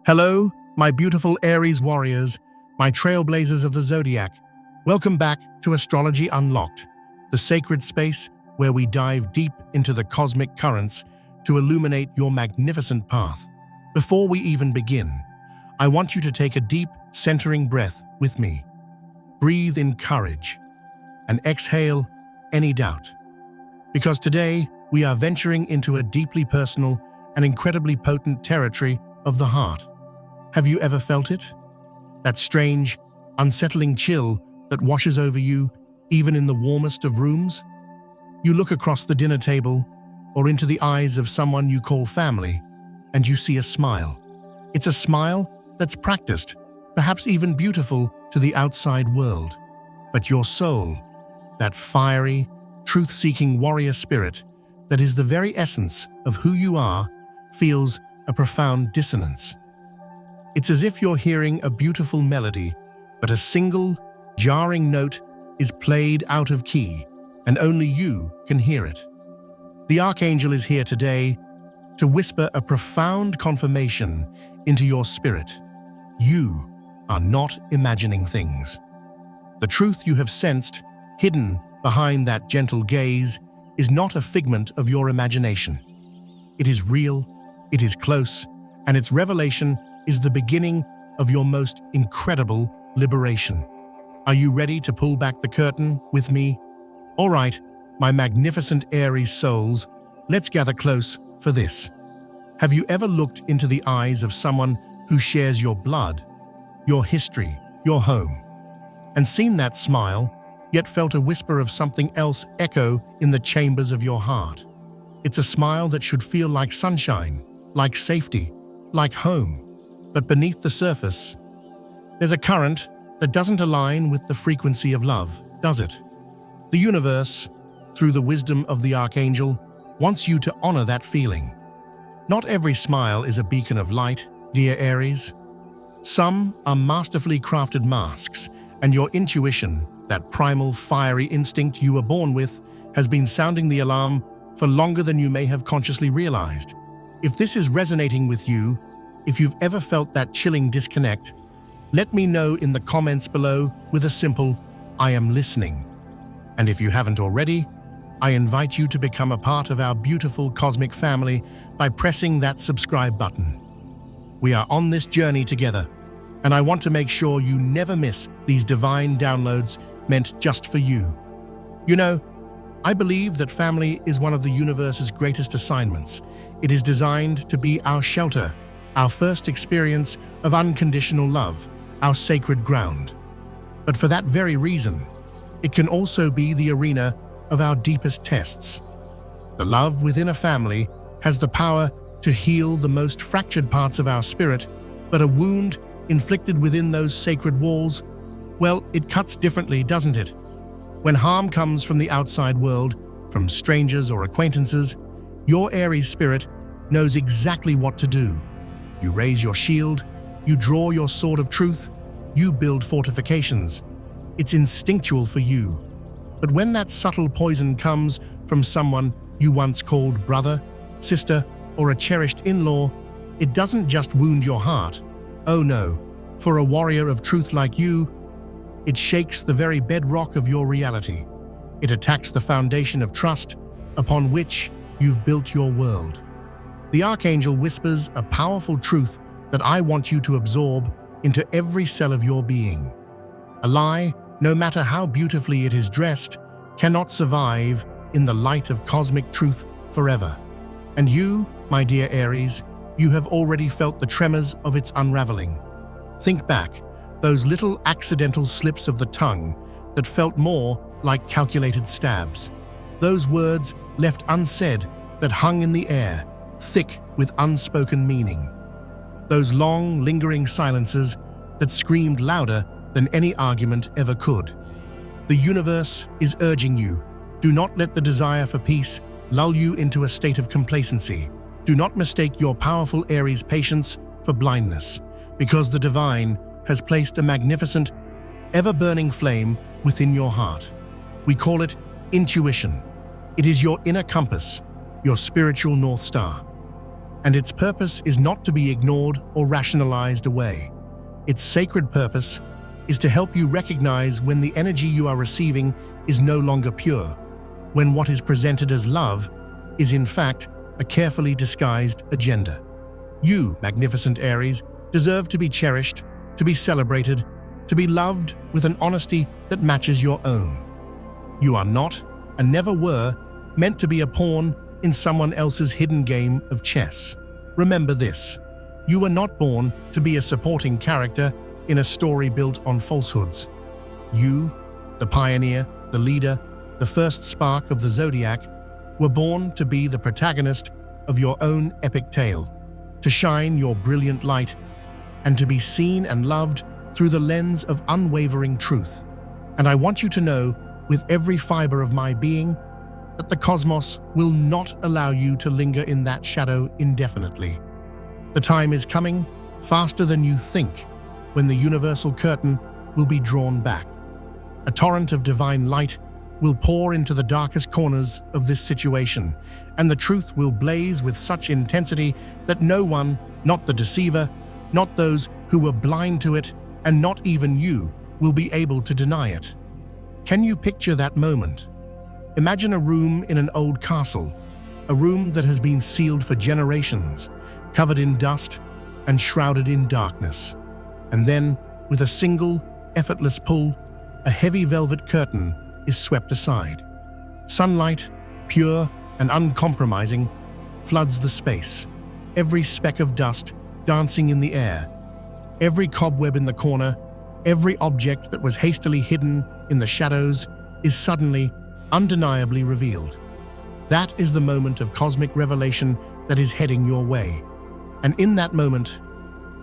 Hello, my beautiful Aries warriors, my trailblazers of the zodiac. Welcome back to Astrology Unlocked, the sacred space where we dive deep into the cosmic currents to illuminate your magnificent path. Before we even begin, I want you to take a deep, centering breath with me. Breathe in courage and exhale any doubt. Because today, we are venturing into a deeply personal and incredibly potent territory of the heart. Have you ever felt it? That strange, unsettling chill that washes over you, even in the warmest of rooms? You look across the dinner table or into the eyes of someone you call family, and you see a smile. It's a smile that's practiced, perhaps even beautiful to the outside world. But your soul, that fiery, truth-seeking warrior spirit that is the very essence of who you are, feels a profound dissonance. It's as if you're hearing a beautiful melody, but a single, jarring note is played out of key, and only you can hear it. The archangel is here today to whisper a profound confirmation into your spirit. You are not imagining things. The truth you have sensed, hidden behind that gentle gaze, is not a figment of your imagination. It is real, it is close, and its revelation is the beginning of your most incredible liberation. Are you ready to pull back the curtain with me? All right, my magnificent Aries souls, let's gather close for this. Have you ever looked into the eyes of someone who shares your blood, your history, your home, and seen that smile, yet felt a whisper of something else echo in the chambers of your heart? It's a smile that should feel like sunshine, like safety, like home. But beneath the surface, there's a current that doesn't align with the frequency of love, does it? The universe, through the wisdom of the archangel, wants you to honor that feeling. Not every smile is a beacon of light, dear Aries. Some are masterfully crafted masks, and your intuition, that primal, fiery instinct you were born with, has been sounding the alarm for longer than you may have consciously realized. If this is resonating with you, if you've ever felt that chilling disconnect, let me know in the comments below with a simple, "I am listening." And if you haven't already, I invite you to become a part of our beautiful cosmic family by pressing that subscribe button. We are on this journey together, and I want to make sure you never miss these divine downloads meant just for you. You know, I believe that family is one of the universe's greatest assignments. It is designed to be our shelter, our first experience of unconditional love, our sacred ground. But for that very reason, it can also be the arena of our deepest tests. The love within a family has the power to heal the most fractured parts of our spirit, but a wound inflicted within those sacred walls, well, it cuts differently, doesn't it? When harm comes from the outside world, from strangers or acquaintances, your Aries spirit knows exactly what to do. You raise your shield, you draw your sword of truth, you build fortifications. It's instinctual for you. But when that subtle poison comes from someone you once called brother, sister, or a cherished in-law, it doesn't just wound your heart. Oh no, for a warrior of truth like you, it shakes the very bedrock of your reality. It attacks the foundation of trust upon which you've built your world. The archangel whispers a powerful truth that I want you to absorb into every cell of your being. A lie, no matter how beautifully it is dressed, cannot survive in the light of cosmic truth forever. And you, my dear Aries, you have already felt the tremors of its unraveling. Think back, those little accidental slips of the tongue that felt more like calculated stabs. Those words left unsaid that hung in the air, thick with unspoken meaning. Those long, lingering silences that screamed louder than any argument ever could. The universe is urging you, do not let the desire for peace lull you into a state of complacency. Do not mistake your powerful Aries patience for blindness, because the divine has placed a magnificent, ever-burning flame within your heart. We call it intuition. It is your inner compass, your spiritual North Star. and its purpose is not to be ignored or rationalized away. Its sacred purpose is to help you recognize when the energy you are receiving is no longer pure, when what is presented as love is in fact a carefully disguised agenda. You, magnificent Aries, deserve to be cherished, to be celebrated, to be loved with an honesty that matches your own. You are not, and never were, meant to be a pawn in someone else's hidden game of chess. Remember this: you were not born to be a supporting character in a story built on falsehoods. You, the pioneer, the leader, the first spark of the zodiac, were born to be the protagonist of your own epic tale, to shine your brilliant light, and to be seen and loved through the lens of unwavering truth. And I want you to know, with every fiber of my being, that the cosmos will not allow you to linger in that shadow indefinitely. The time is coming, faster than you think, when the universal curtain will be drawn back. A torrent of divine light will pour into the darkest corners of this situation, and the truth will blaze with such intensity that no one, not the deceiver, not those who were blind to it, and not even you, will be able to deny it. Can you picture that moment? Imagine a room in an old castle, a room that has been sealed for generations, covered in dust and shrouded in darkness. And then, with a single, effortless pull, a heavy velvet curtain is swept aside. Sunlight, pure and uncompromising, floods the space, every speck of dust dancing in the air, every cobweb in the corner, every object that was hastily hidden in the shadows is suddenly, undeniably revealed. That is the moment of cosmic revelation that is heading your way. And in that moment,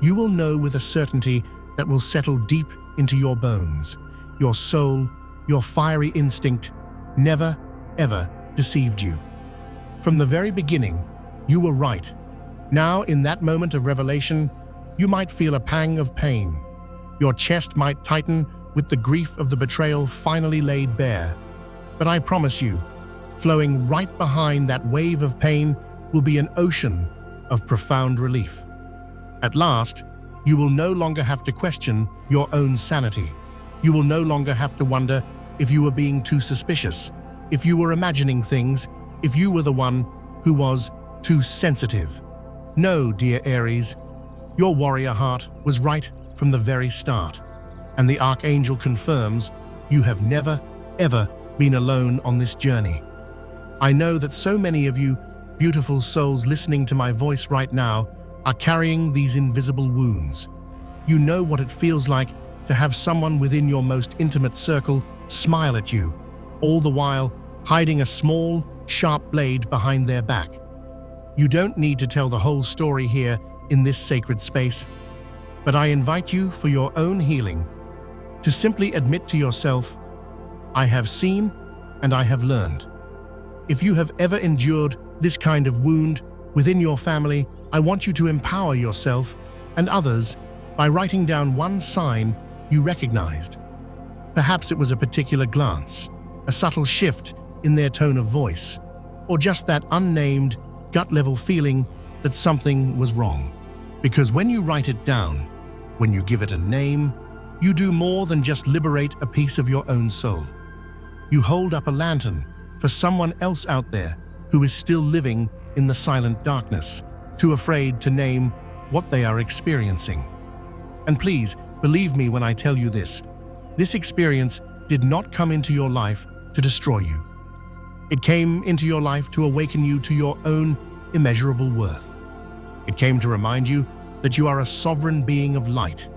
you will know with a certainty that will settle deep into your bones. Your soul, your fiery instinct, never, ever deceived you. From the very beginning, you were right. Now, in that moment of revelation, you might feel a pang of pain. Your chest might tighten with the grief of the betrayal finally laid bare. But I promise you, flowing right behind that wave of pain will be an ocean of profound relief. At last, you will no longer have to question your own sanity. You will no longer have to wonder if you were being too suspicious, if you were imagining things, if you were the one who was too sensitive. No, dear Aries, your warrior heart was right from the very start, and the archangel confirms you have never, ever been alone on this journey. I know that so many of you beautiful souls listening to my voice right now are carrying these invisible wounds. You know what it feels like to have someone within your most intimate circle smile at you, all the while hiding a small, sharp blade behind their back. You don't need to tell the whole story here in this sacred space, but I invite you, for your own healing, to simply admit to yourself, I have seen and I have learned. If you have ever endured this kind of wound within your family, I want you to empower yourself and others by writing down one sign you recognized. Perhaps it was a particular glance, a subtle shift in their tone of voice, or just that unnamed, gut-level feeling that something was wrong. Because when you write it down, when you give it a name, you do more than just liberate a piece of your own soul. You hold up a lantern for someone else out there who is still living in the silent darkness, too afraid to name what they are experiencing. And please, believe me when I tell you this experience did not come into your life to destroy you. It came into your life to awaken you to your own immeasurable worth. It came to remind you that you are a sovereign being of light,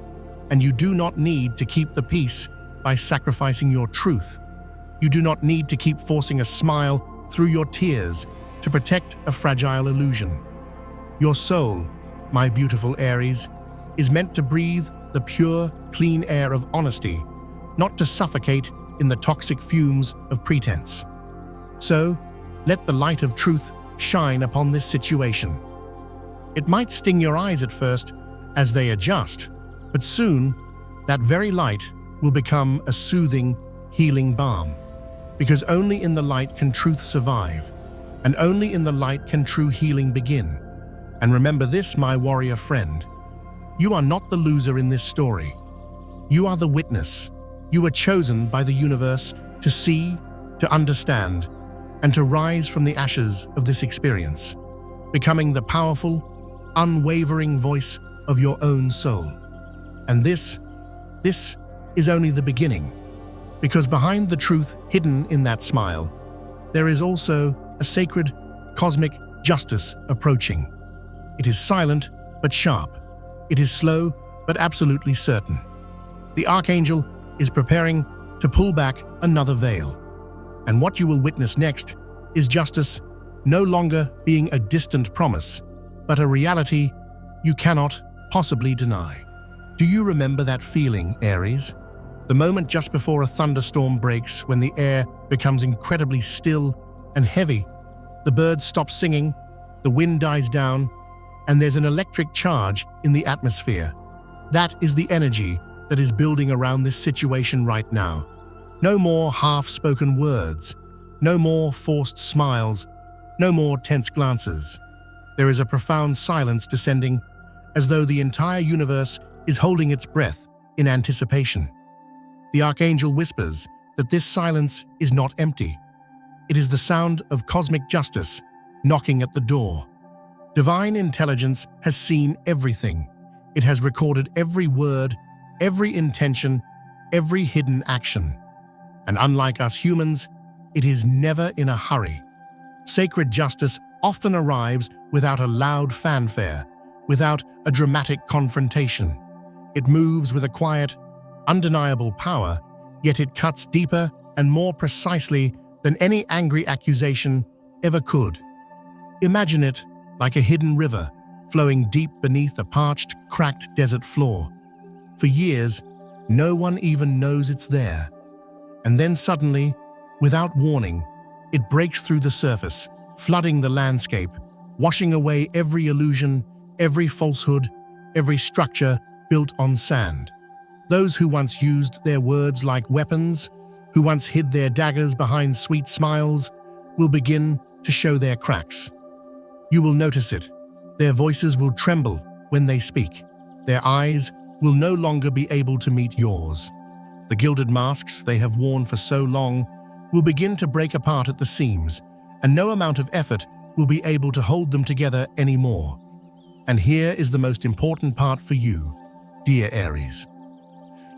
and you do not need to keep the peace by sacrificing your truth. You do not need to keep forcing a smile through your tears to protect a fragile illusion. Your soul, my beautiful Aries, is meant to breathe the pure, clean air of honesty, not to suffocate in the toxic fumes of pretense. So, let the light of truth shine upon this situation. It might sting your eyes at first as they adjust, but soon, that very light will become a soothing, healing balm. Because only in the light can truth survive, and only in the light can true healing begin. And remember this, my warrior friend. You are not the loser in this story. You are the witness. You were chosen by the universe to see, to understand, and to rise from the ashes of this experience, becoming the powerful, unwavering voice of your own soul. And this is only the beginning, because behind the truth hidden in that smile, there is also a sacred, cosmic justice approaching. It is silent but sharp. It is slow but absolutely certain. The archangel is preparing to pull back another veil. And what you will witness next is justice no longer being a distant promise, but a reality you cannot possibly deny. Do you remember that feeling, Aries? The moment just before a thunderstorm breaks, when the air becomes incredibly still and heavy. The birds stop singing, the wind dies down, and there's an electric charge in the atmosphere. That is the energy that is building around this situation right now. No more half-spoken words, no more forced smiles, no more tense glances. There is a profound silence descending, as though the entire universe is holding its breath in anticipation. The archangel whispers that this silence is not empty. It is the sound of cosmic justice knocking at the door. Divine intelligence has seen everything. It has recorded every word, every intention, every hidden action. And unlike us humans, it is never in a hurry. Sacred justice often arrives without a loud fanfare, without a dramatic confrontation. It moves with a quiet, undeniable power, yet it cuts deeper and more precisely than any angry accusation ever could. Imagine it like a hidden river flowing deep beneath a parched, cracked desert floor. For years, no one even knows it's there. And then suddenly, without warning, it breaks through the surface, flooding the landscape, washing away every illusion, every falsehood, every structure built on sand. Those who once used their words like weapons, who once hid their daggers behind sweet smiles, will begin to show their cracks. You will notice it. Their voices will tremble when they speak. Their eyes will no longer be able to meet yours. The gilded masks they have worn for so long will begin to break apart at the seams, and no amount of effort will be able to hold them together anymore. And here is the most important part for you, dear Aries.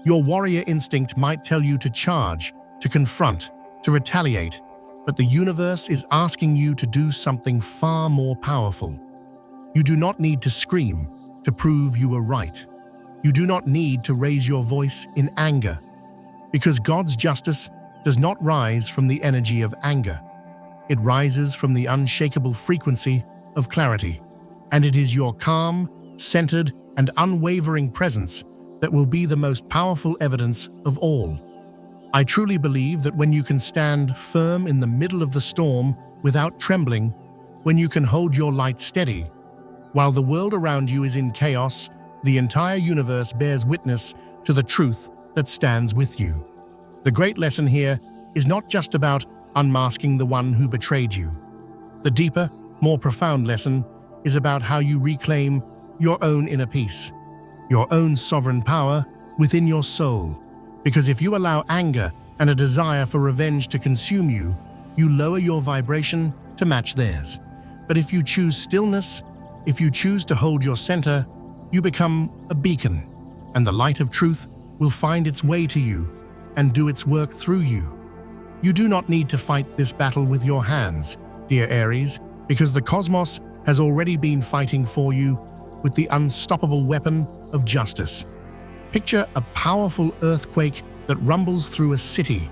Your warrior instinct might tell you to charge, to confront, to retaliate, but the universe is asking you to do something far more powerful. You do not need to scream to prove you were right. You do not need to raise your voice in anger, because God's justice does not rise from the energy of anger. It rises from the unshakable frequency of clarity, and it is your calm, centered, and unwavering presence that will be the most powerful evidence of all. I truly believe that when you can stand firm in the middle of the storm without trembling, when you can hold your light steady, while the world around you is in chaos, the entire universe bears witness to the truth that stands with you. The great lesson here is not just about unmasking the one who betrayed you. The deeper, more profound lesson is about how you reclaim your own inner peace, your own sovereign power within your soul. Because if you allow anger and a desire for revenge to consume you, you lower your vibration to match theirs. But if you choose stillness, if you choose to hold your center, you become a beacon, and the light of truth will find its way to you and do its work through you. You do not need to fight this battle with your hands, dear Aries, because the cosmos has already been fighting for you with the unstoppable weapon of justice. Picture a powerful earthquake that rumbles through a city.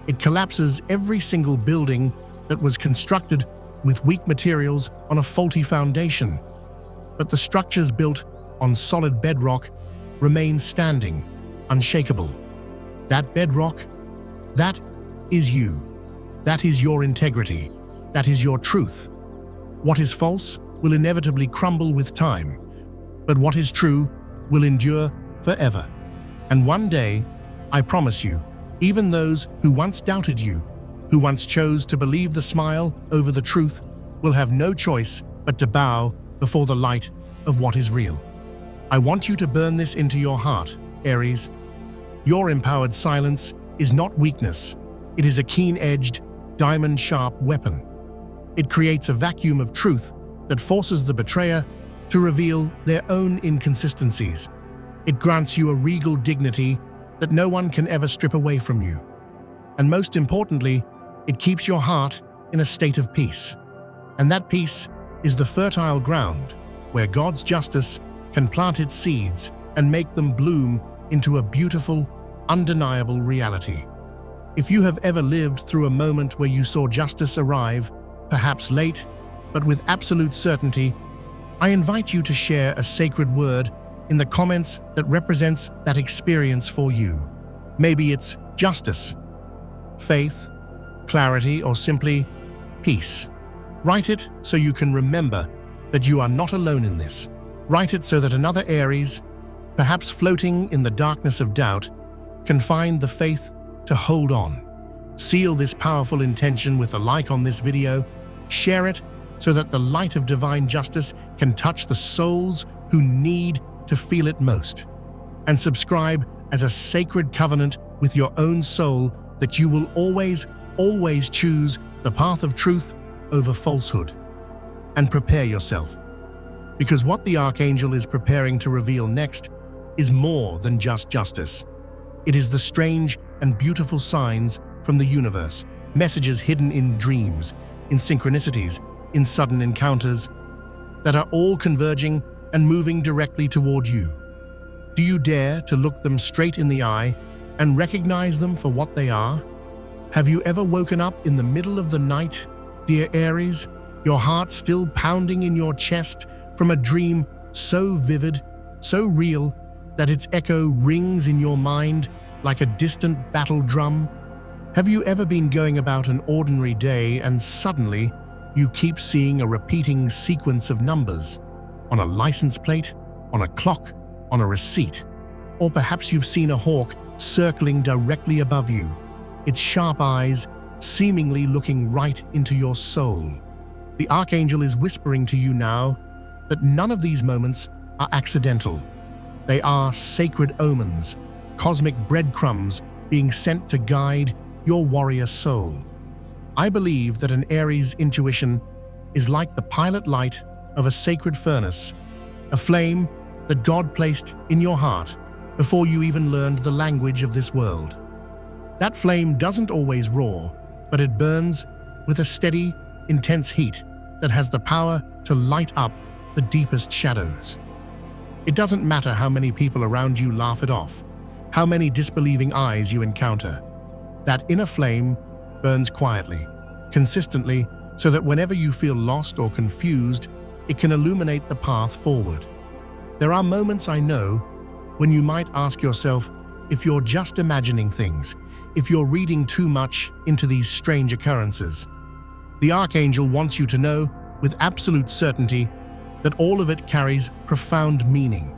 It collapses every single building that was constructed with weak materials on a faulty foundation. But the structures built on solid bedrock remain standing, unshakable. That bedrock, that is you. That is your integrity. That is your truth. What is false will inevitably crumble with time, but what is true will endure forever. And one day, I promise you, even those who once doubted you, who once chose to believe the smile over the truth, will have no choice but to bow before the light of what is real. I want you to burn this into your heart, Aries. Your empowered silence is not weakness. It is a keen-edged, diamond-sharp weapon. It creates a vacuum of truth that forces the betrayer to reveal their own inconsistencies. It grants you a regal dignity that no one can ever strip away from you. And most importantly, it keeps your heart in a state of peace. And that peace is the fertile ground where God's justice can plant its seeds and make them bloom into a beautiful, undeniable reality. If you have ever lived through a moment where you saw justice arrive, perhaps late, but with absolute certainty, I invite you to share a sacred word in the comments that represents that experience for you. Maybe it's justice, faith, clarity, or simply peace. Write it so you can remember that you are not alone in this. Write it so that another Aries, perhaps floating in the darkness of doubt, can find the faith to hold on. Seal this powerful intention with a like on this video. Share it so that the light of divine justice can touch the souls who need to feel it most. And subscribe as a sacred covenant with your own soul that you will always choose the path of truth over falsehood. And prepare yourself, because what the Archangel is preparing to reveal next is more than just justice. It is the strange and beautiful signs from the universe, messages hidden in dreams, in synchronicities, in sudden encounters, that are all converging and moving directly toward you. Do you dare to look them straight in the eye and recognize them for what they are? Have you ever woken up in the middle of the night, dear Aries, your heart still pounding in your chest from a dream so vivid, so real, that its echo rings in your mind like a distant battle drum? Have you ever been going about an ordinary day and suddenly you keep seeing a repeating sequence of numbers on a license plate, on a clock, on a receipt? Or perhaps you've seen a hawk circling directly above you, its sharp eyes seemingly looking right into your soul. The Archangel is whispering to you now that none of these moments are accidental. They are sacred omens, cosmic breadcrumbs being sent to guide your warrior soul. I believe that an Aries intuition is like the pilot light of a sacred furnace, a flame that God placed in your heart before you even learned the language of this world. That flame doesn't always roar, but it burns with a steady, intense heat that has the power to light up the deepest shadows. It doesn't matter how many people around you laugh it off, how many disbelieving eyes you encounter. That inner flame burns quietly, consistently, so that whenever you feel lost or confused, it can illuminate the path forward. There are moments, I know, when you might ask yourself if you're just imagining things, if you're reading too much into these strange occurrences. The Archangel wants you to know with absolute certainty that all of it carries profound meaning.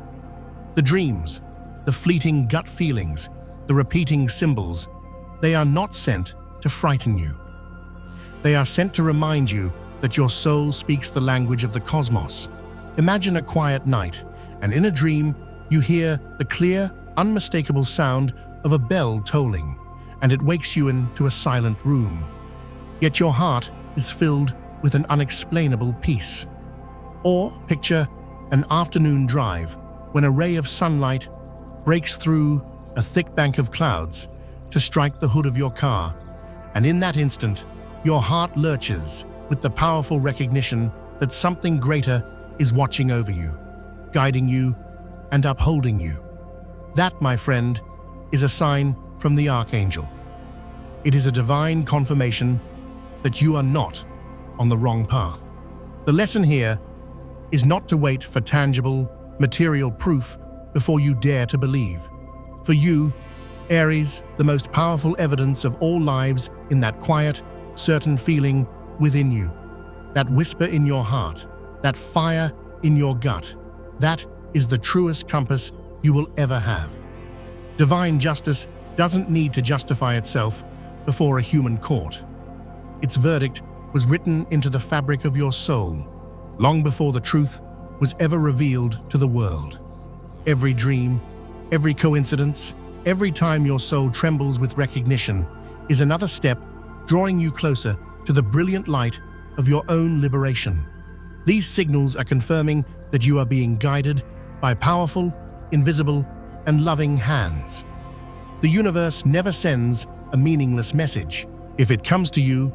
The dreams, the fleeting gut feelings, the repeating symbols, they are not sent to frighten you. They are sent to remind you that your soul speaks the language of the cosmos. Imagine a quiet night, and in a dream, you hear the clear, unmistakable sound of a bell tolling, and it wakes you into a silent room. Yet your heart is filled with an unexplainable peace. Or picture an afternoon drive when a ray of sunlight breaks through a thick bank of clouds to strike the hood of your car, and in that instant, your heart lurches with the powerful recognition that something greater is watching over you, guiding you, and upholding you. That, my friend, is a sign from the Archangel. It is a divine confirmation that you are not on the wrong path. The lesson here is not to wait for tangible, material proof before you dare to believe. For you, Aries, the most powerful evidence of all lives in that quiet, certain feeling within you, that whisper in your heart, that fire in your gut, that is the truest compass you will ever have. Divine justice doesn't need to justify itself before a human court. Its verdict was written into the fabric of your soul, long before the truth was ever revealed to the world. Every dream, every coincidence, every time your soul trembles with recognition is another step drawing you closer to the brilliant light of your own liberation. These signals are confirming that you are being guided by powerful, invisible, and loving hands. The universe never sends a meaningless message. If it comes to you,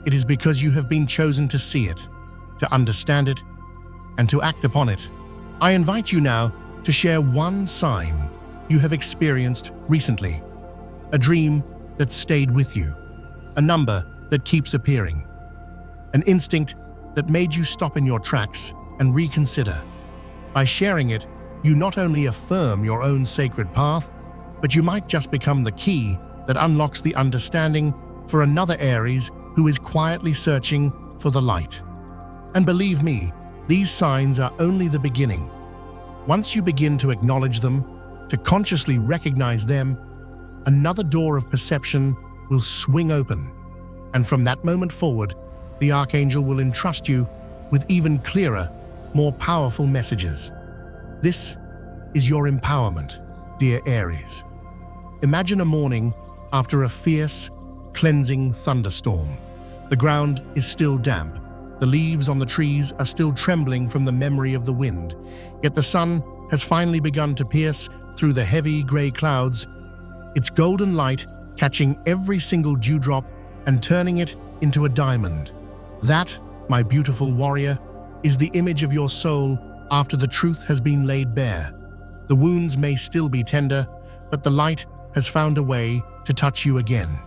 it is because you have been chosen to see it, to understand it, and to act upon it. I invite you now to share one sign you have experienced recently, a dream that stayed with you, a number that keeps appearing, an instinct that made you stop in your tracks and reconsider. By sharing it, you not only affirm your own sacred path, but you might just become the key that unlocks the understanding for another Aries who is quietly searching for the light. And believe me, these signs are only the beginning. Once you begin to acknowledge them, to consciously recognize them, another door of perception will swing open. And from that moment forward, the archangel will entrust you with even clearer, more powerful messages. This is your empowerment, dear Aries. Imagine a morning after a fierce, cleansing thunderstorm. The ground is still damp. The leaves on the trees are still trembling from the memory of the wind. Yet the sun has finally begun to pierce through the heavy gray clouds, its golden light catching every single dewdrop and turning it into a diamond. That, my beautiful warrior, is the image of your soul after the truth has been laid bare. The wounds may still be tender, but the light has found a way to touch you again.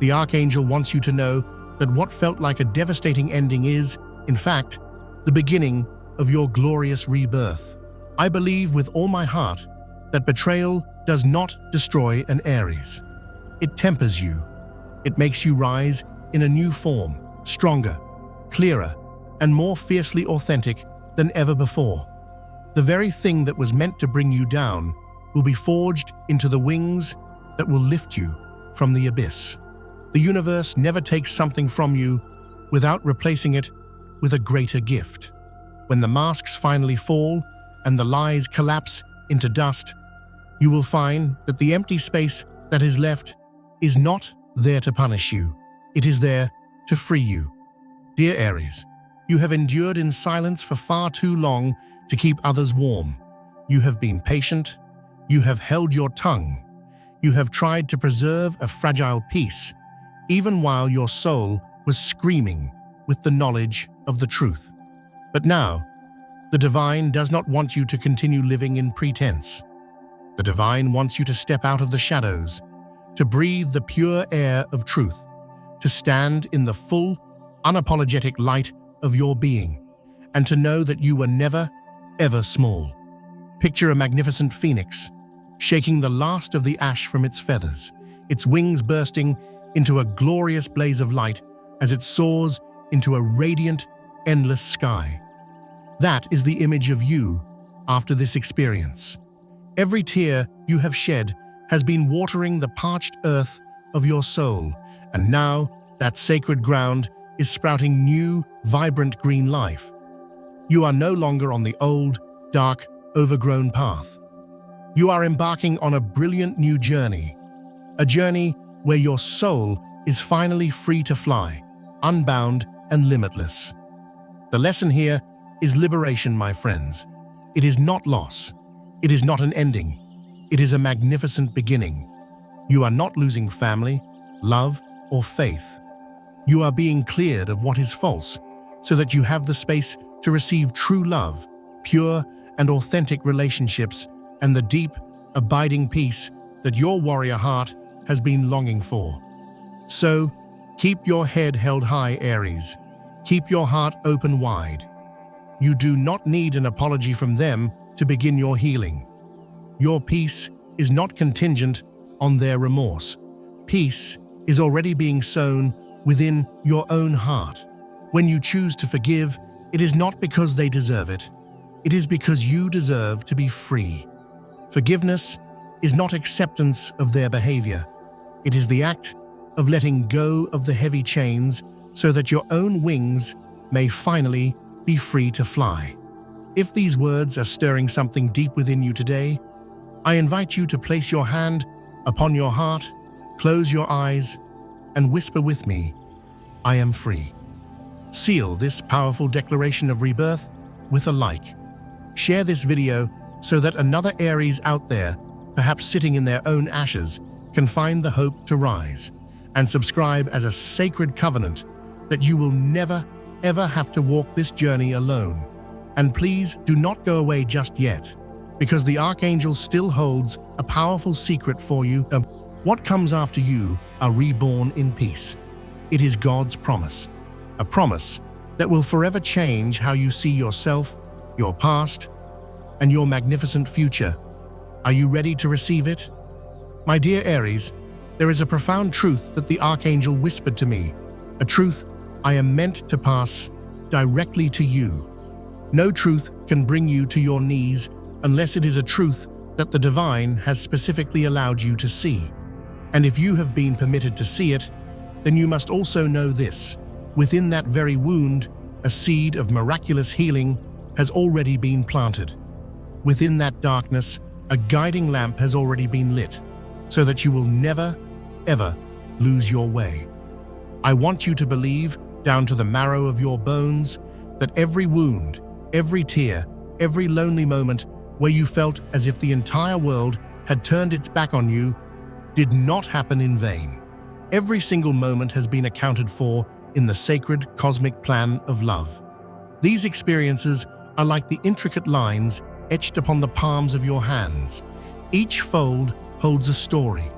The archangel wants you to know that what felt like a devastating ending is, in fact, the beginning of your glorious rebirth. I believe with all my heart that betrayal does not destroy an Aries. It tempers you. It makes you rise in a new form, stronger, clearer, and more fiercely authentic than ever before. The very thing that was meant to bring you down will be forged into the wings that will lift you from the abyss. The universe never takes something from you without replacing it with a greater gift. When the masks finally fall and the lies collapse into dust, you will find that the empty space that is left is not there to punish you. It is there to free you. Dear Aries, you have endured in silence for far too long to keep others warm. You have been patient. You have held your tongue. You have tried to preserve a fragile peace, even while your soul was screaming with the knowledge of the truth. But now, the divine does not want you to continue living in pretense. The divine wants you to step out of the shadows, to breathe the pure air of truth, to stand in the full, unapologetic light of your being, and to know that you were never, ever small. Picture a magnificent phoenix, shaking the last of the ash from its feathers, its wings bursting into a glorious blaze of light as it soars into a radiant, endless sky. That is the image of you after this experience. Every tear you have shed has been watering the parched earth of your soul, and now that sacred ground is sprouting new, vibrant green life. You are no longer on the old, dark, overgrown path. You are embarking on a brilliant new journey, a journey where your soul is finally free to fly, unbound and limitless. The lesson here is liberation, my friends. It is not loss. It is not an ending. It is a magnificent beginning. You are not losing family, love, or faith. You are being cleared of what is false so that you have the space to receive true love, pure and authentic relationships, and the deep, abiding peace that your warrior heart has been longing for. So, keep your head held high, Aries. Keep your heart open wide. You do not need an apology from them to begin your healing. Your peace is not contingent on their remorse. Peace is already being sown within your own heart. When you choose to forgive, it is not because they deserve it. It is because you deserve to be free. Forgiveness is not acceptance of their behavior. It is the act of letting go of the heavy chains so that your own wings may finally be free to fly. If these words are stirring something deep within you today, I invite you to place your hand upon your heart, close your eyes, and whisper with me, I am free. Seal this powerful declaration of rebirth with a like. Share this video so that another Aries out there, perhaps sitting in their own ashes, can find the hope to rise. And subscribe as a sacred covenant that you will never, ever have to walk this journey alone. And please do not go away just yet, because the archangel still holds a powerful secret for you. What comes after you are reborn in peace. It is God's promise, a promise that will forever change how you see yourself, your past, and your magnificent future. Are you ready to receive it? My dear Aries, there is a profound truth that the archangel whispered to me, a truth I am meant to pass directly to you. No truth can bring you to your knees unless it is a truth that the divine has specifically allowed you to see. And if you have been permitted to see it, then you must also know this. Within that very wound, a seed of miraculous healing has already been planted. Within that darkness, a guiding lamp has already been lit, so that you will never, ever lose your way. I want you to believe, down to the marrow of your bones, that every wound, every tear, every lonely moment where you felt as if the entire world had turned its back on you did not happen in vain. Every single moment has been accounted for in the sacred cosmic plan of love. These experiences are like the intricate lines etched upon the palms of your hands. Each fold holds a story.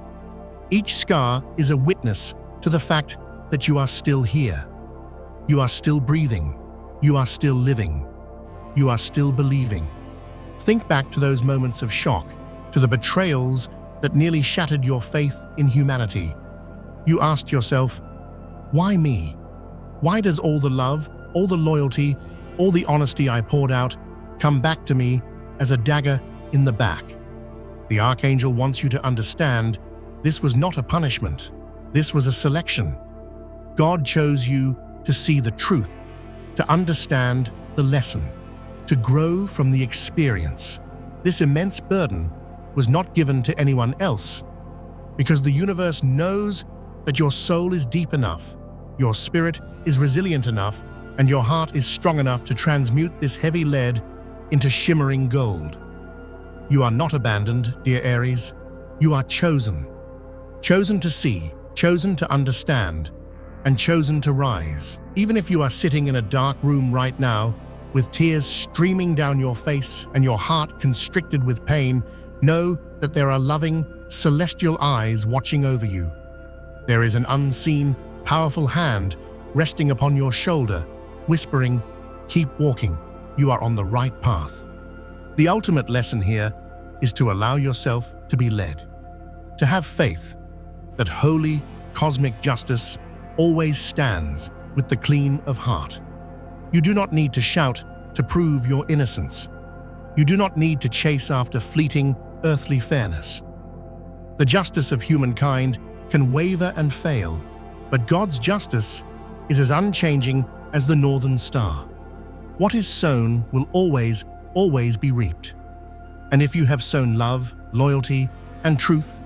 Each scar is a witness to the fact that you are still here. You are still breathing. You are still living. You are still believing. Think back to those moments of shock, to the betrayals that nearly shattered your faith in humanity. You asked yourself, why me? Why does all the love, all the loyalty, all the honesty I poured out come back to me as a dagger in the back? The archangel wants you to understand this was not a punishment. This was a selection. God chose you to see the truth, to understand the lesson, to grow from the experience. This immense burden was not given to anyone else, because the universe knows that your soul is deep enough, your spirit is resilient enough, and your heart is strong enough to transmute this heavy lead into shimmering gold. You are not abandoned, dear Aries. You are chosen. Chosen to see, chosen to understand, and chosen to rise. Even if you are sitting in a dark room right now, with tears streaming down your face and your heart constricted with pain, know that there are loving, celestial eyes watching over you. There is an unseen, powerful hand resting upon your shoulder, whispering, keep walking, you are on the right path. The ultimate lesson here is to allow yourself to be led, to have faith that holy, cosmic justice always stands with the clean of heart. You do not need to shout to prove your innocence. You do not need to chase after fleeting, earthly fairness. The justice of humankind can waver and fail, but God's justice is as unchanging as the northern star. What is sown will always, always be reaped. And if you have sown love, loyalty, and truth,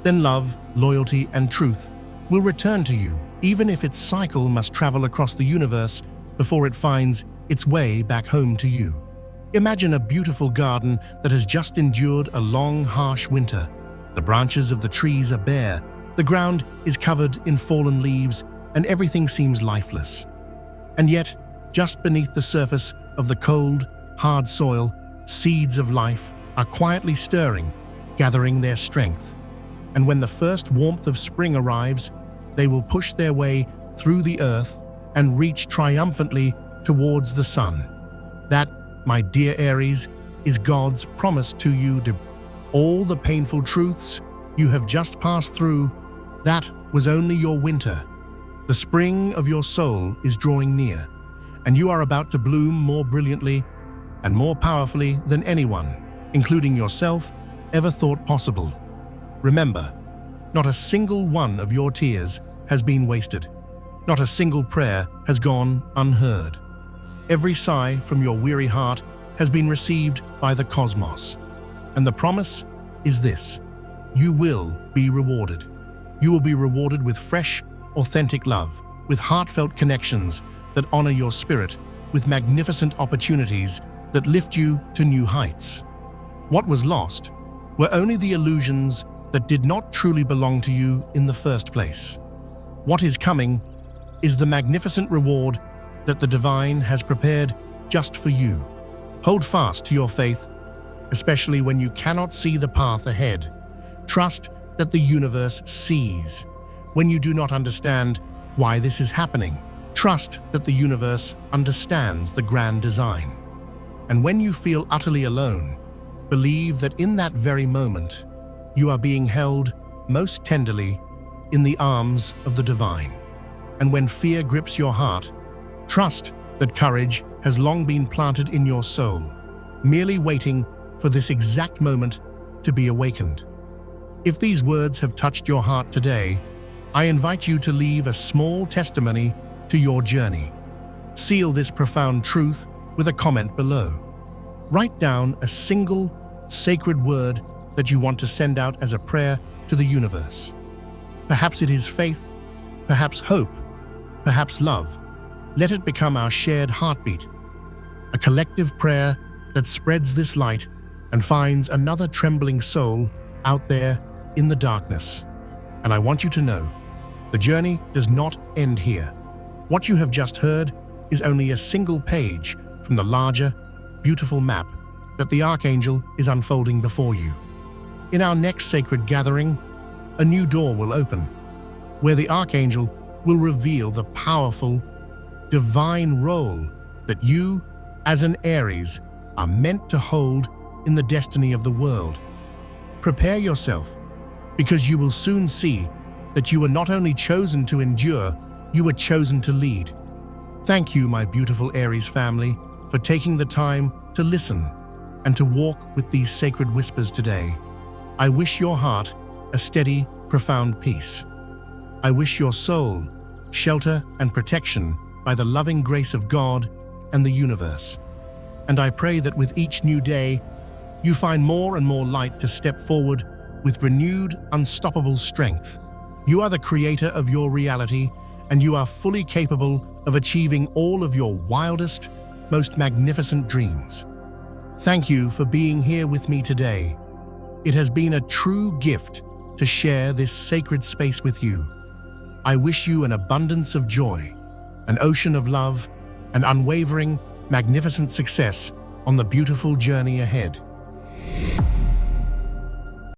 then love, loyalty, and truth will return to you, even if its cycle must travel across the universe before it finds its way back home to you. Imagine a beautiful garden that has just endured a long, harsh winter. The branches of the trees are bare, the ground is covered in fallen leaves, and everything seems lifeless. And yet, just beneath the surface of the cold, hard soil, seeds of life are quietly stirring, gathering their strength. And when the first warmth of spring arrives, they will push their way through the earth and reach triumphantly towards the sun. That, my dear Aries, is God's promise to you. All the painful truths you have just passed through, that was only your winter. The spring of your soul is drawing near, and you are about to bloom more brilliantly and more powerfully than anyone, including yourself, ever thought possible. Remember, not a single one of your tears has been wasted. Not a single prayer has gone unheard. Every sigh from your weary heart has been received by the cosmos. And the promise is this: you will be rewarded. You will be rewarded with fresh, authentic love, with heartfelt connections that honor your spirit, with magnificent opportunities that lift you to new heights. What was lost were only the illusions that did not truly belong to you in the first place. What is coming is the magnificent reward that the divine has prepared just for you. Hold fast to your faith, especially when you cannot see the path ahead. Trust that the universe sees. When you do not understand why this is happening, trust that the universe understands the grand design. And when you feel utterly alone, believe that in that very moment, you are being held most tenderly in the arms of the divine. And when fear grips your heart, trust that courage has long been planted in your soul, merely waiting for this exact moment to be awakened. If these words have touched your heart today, I invite you to leave a small testimony to your journey. Seal this profound truth with a comment below. Write down a single sacred word that you want to send out as a prayer to the universe. Perhaps it is faith, perhaps hope, perhaps love. Let it become our shared heartbeat, a collective prayer that spreads this light and finds another trembling soul out there in the darkness. And I want you to know, the journey does not end here. What you have just heard is only a single page from the larger, beautiful map that the archangel is unfolding before you. In our next sacred gathering, a new door will open, where the archangel will reveal the powerful, divine role that you, as an Aries, are meant to hold in the destiny of the world. Prepare yourself, because you will soon see that you were not only chosen to endure, you were chosen to lead. Thank you, my beautiful Aries family, for taking the time to listen and to walk with these sacred whispers today. I wish your heart a steady, profound peace. I wish your soul shelter and protection by the loving grace of God and the universe. And I pray that with each new day, you find more and more light to step forward with renewed, unstoppable strength. You are the creator of your reality, and you are fully capable of achieving all of your wildest, most magnificent dreams. Thank you for being here with me today. It has been a true gift to share this sacred space with you. I wish you an abundance of joy, an ocean of love, and unwavering, magnificent success on the beautiful journey ahead.